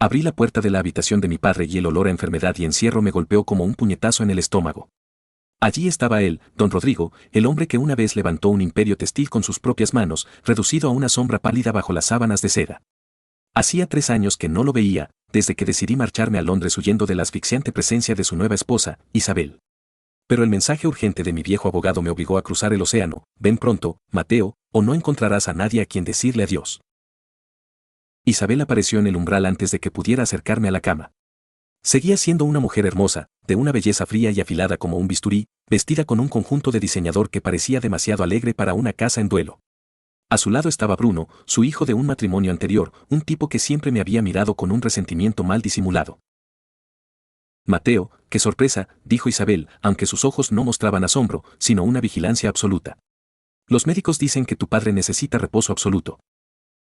Abrí la puerta de la habitación de mi padre y el olor a enfermedad y encierro me golpeó como un puñetazo en el estómago. Allí estaba él, don Rodrigo, el hombre que una vez levantó un imperio textil con sus propias manos, reducido a una sombra pálida bajo las sábanas de seda. Hacía 3 años que no lo veía, desde que decidí marcharme a Londres huyendo de la asfixiante presencia de su nueva esposa, Isabel. Pero el mensaje urgente de mi viejo abogado me obligó a cruzar el océano. Ven pronto, Mateo, o no encontrarás a nadie a quien decirle adiós. Isabel apareció en el umbral antes de que pudiera acercarme a la cama. Seguía siendo una mujer hermosa, de una belleza fría y afilada como un bisturí, vestida con un conjunto de diseñador que parecía demasiado alegre para una casa en duelo. A su lado estaba Bruno, su hijo de un matrimonio anterior, un tipo que siempre me había mirado con un resentimiento mal disimulado. Mateo, qué sorpresa, dijo Isabel, aunque sus ojos no mostraban asombro, sino una vigilancia absoluta. Los médicos dicen que tu padre necesita reposo absoluto.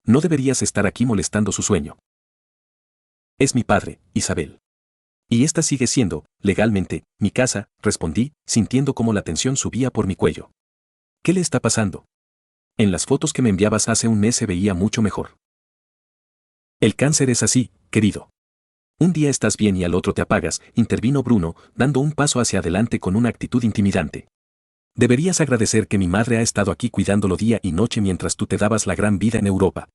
No deberías estar aquí molestando su sueño. Es mi padre, Isabel. Y esta sigue siendo, legalmente, mi casa, respondí, sintiendo cómo la tensión subía por mi cuello. ¿Qué le está pasando? En las fotos que me enviabas hace un mes se veía mucho mejor. El cáncer es así, querido. Un día estás bien y al otro te apagas, intervino Bruno, dando un paso hacia adelante con una actitud intimidante. Deberías agradecer que mi madre ha estado aquí cuidándolo día y noche mientras tú te dabas la gran vida en Europa.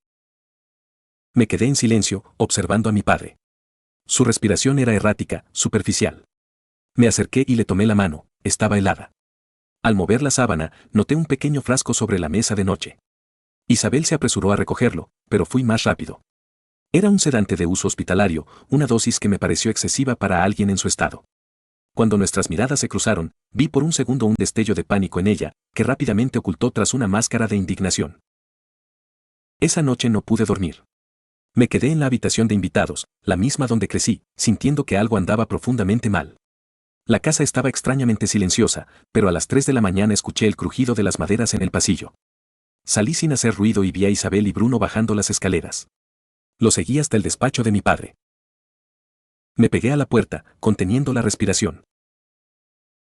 Me quedé en silencio, observando a mi padre. Su respiración era errática, superficial. Me acerqué y le tomé la mano, estaba helada. Al mover la sábana, noté un pequeño frasco sobre la mesa de noche. Isabel se apresuró a recogerlo, pero fui más rápido. Era un sedante de uso hospitalario, una dosis que me pareció excesiva para alguien en su estado. Cuando nuestras miradas se cruzaron, vi por un segundo un destello de pánico en ella, que rápidamente ocultó tras una máscara de indignación. Esa noche no pude dormir. Me quedé en la habitación de invitados, la misma donde crecí, sintiendo que algo andaba profundamente mal. La casa estaba extrañamente silenciosa, pero a las 3 de la mañana escuché el crujido de las maderas en el pasillo. Salí sin hacer ruido y vi a Isabel y Bruno bajando las escaleras. Lo seguí hasta el despacho de mi padre. Me pegué a la puerta, conteniendo la respiración.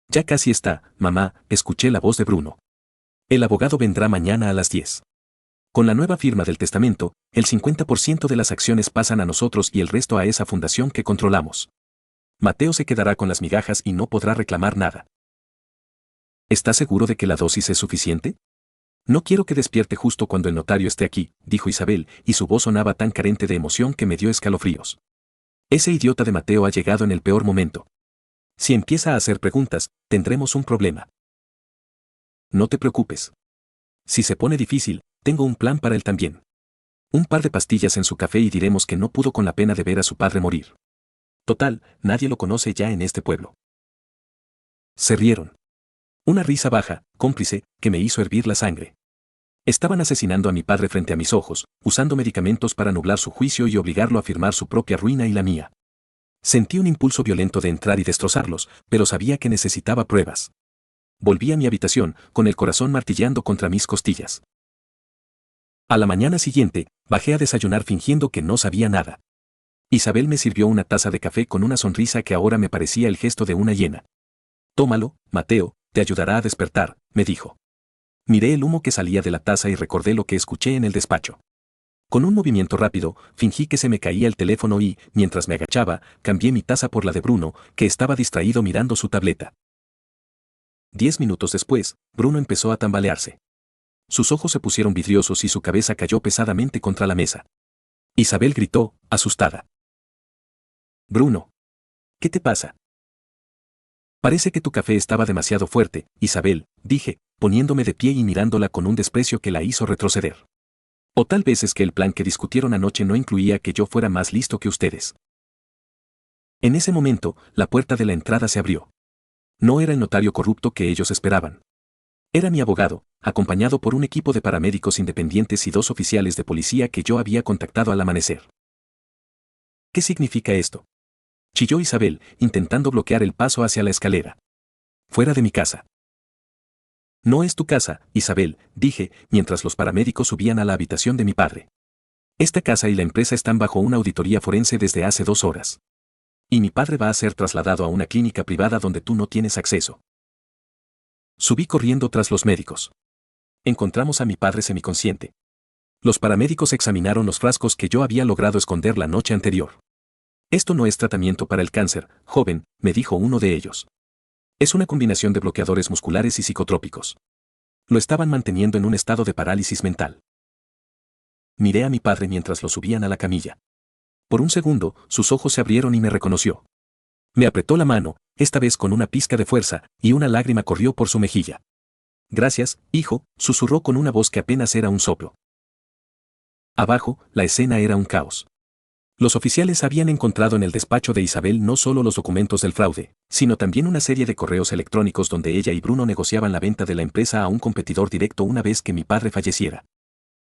Ya casi está, mamá, escuché la voz de Bruno. El abogado vendrá mañana a las 10. Con la nueva firma del testamento, el 50% de las acciones pasan a nosotros y el resto a esa fundación que controlamos. Mateo se quedará con las migajas y no podrá reclamar nada. ¿Estás seguro de que la dosis es suficiente? No quiero que despierte justo cuando el notario esté aquí, dijo Isabel, y su voz sonaba tan carente de emoción que me dio escalofríos. Ese idiota de Mateo ha llegado en el peor momento. Si empieza a hacer preguntas, tendremos un problema. No te preocupes. Si se pone difícil, tengo un plan para él también. Un par de pastillas en su café y diremos que no pudo con la pena de ver a su padre morir. Total, nadie lo conoce ya en este pueblo. Se rieron. Una risa baja, cómplice, que me hizo hervir la sangre. Estaban asesinando a mi padre frente a mis ojos, usando medicamentos para nublar su juicio y obligarlo a firmar su propia ruina y la mía. Sentí un impulso violento de entrar y destrozarlos, pero sabía que necesitaba pruebas. Volví a mi habitación, con el corazón martilleando contra mis costillas. A la mañana siguiente, bajé a desayunar fingiendo que no sabía nada. Isabel me sirvió una taza de café con una sonrisa que ahora me parecía el gesto de una hiena. Tómalo, Mateo, te ayudará a despertar, me dijo. Miré el humo que salía de la taza y recordé lo que escuché en el despacho. Con un movimiento rápido, fingí que se me caía el teléfono y, mientras me agachaba, cambié mi taza por la de Bruno, que estaba distraído mirando su tableta. 10 minutos después, Bruno empezó a tambalearse. Sus ojos se pusieron vidriosos y su cabeza cayó pesadamente contra la mesa. Isabel gritó, asustada. Bruno. ¿Qué te pasa? Parece que tu café estaba demasiado fuerte, Isabel, dije, poniéndome de pie y mirándola con un desprecio que la hizo retroceder. O tal vez es que el plan que discutieron anoche no incluía que yo fuera más listo que ustedes. En ese momento, la puerta de la entrada se abrió. No era el notario corrupto que ellos esperaban. Era mi abogado, acompañado por un equipo de paramédicos independientes y 2 oficiales de policía que yo había contactado al amanecer. ¿Qué significa esto? Chilló Isabel, intentando bloquear el paso hacia la escalera. Fuera de mi casa. No es tu casa, Isabel, dije, mientras los paramédicos subían a la habitación de mi padre. Esta casa y la empresa están bajo una auditoría forense desde hace 2 horas. Y mi padre va a ser trasladado a una clínica privada donde tú no tienes acceso. Subí corriendo tras los médicos. Encontramos a mi padre semiconsciente. Los paramédicos examinaron los frascos que yo había logrado esconder la noche anterior. Esto no es tratamiento para el cáncer, joven, me dijo uno de ellos. Es una combinación de bloqueadores musculares y psicotrópicos. Lo estaban manteniendo en un estado de parálisis mental. Miré a mi padre mientras lo subían a la camilla. Por un segundo, sus ojos se abrieron y me reconoció. Me apretó la mano, esta vez con una pizca de fuerza, y una lágrima corrió por su mejilla. Gracias, hijo, susurró con una voz que apenas era un soplo. Abajo, la escena era un caos. Los oficiales habían encontrado en el despacho de Isabel no solo los documentos del fraude, sino también una serie de correos electrónicos donde ella y Bruno negociaban la venta de la empresa a un competidor directo una vez que mi padre falleciera.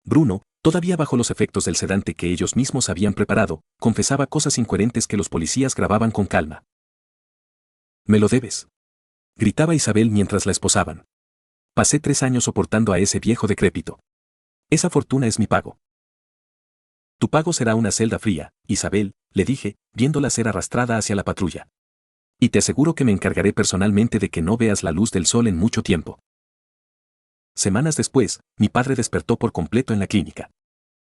Bruno, todavía bajo los efectos del sedante que ellos mismos habían preparado, confesaba cosas incoherentes que los policías grababan con calma. «Me lo debes», gritaba Isabel mientras la esposaban. «Pasé 3 años soportando a ese viejo decrépito. Esa fortuna es mi pago». «Tu pago será una celda fría, Isabel», le dije, viéndola ser arrastrada hacia la patrulla. «Y te aseguro que me encargaré personalmente de que no veas la luz del sol en mucho tiempo». Semanas después, mi padre despertó por completo en la clínica.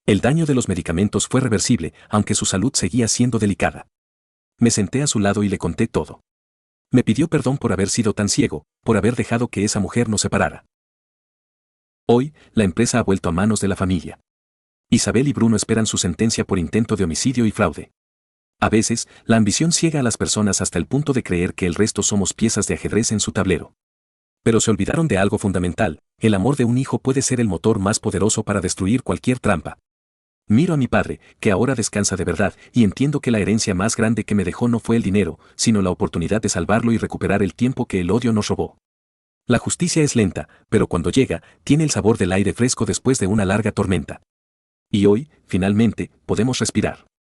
El daño de los medicamentos fue reversible, aunque su salud seguía siendo delicada. Me senté a su lado y le conté todo. Me pidió perdón por haber sido tan ciego, por haber dejado que esa mujer nos separara. Hoy, la empresa ha vuelto a manos de la familia. Isabel y Bruno esperan su sentencia por intento de homicidio y fraude. A veces, la ambición ciega a las personas hasta el punto de creer que el resto somos piezas de ajedrez en su tablero. Pero se olvidaron de algo fundamental: el amor de un hijo puede ser el motor más poderoso para destruir cualquier trampa. Miro a mi padre, que ahora descansa de verdad, y entiendo que la herencia más grande que me dejó no fue el dinero, sino la oportunidad de salvarlo y recuperar el tiempo que el odio nos robó. La justicia es lenta, pero cuando llega, tiene el sabor del aire fresco después de una larga tormenta. Y hoy, finalmente, podemos respirar.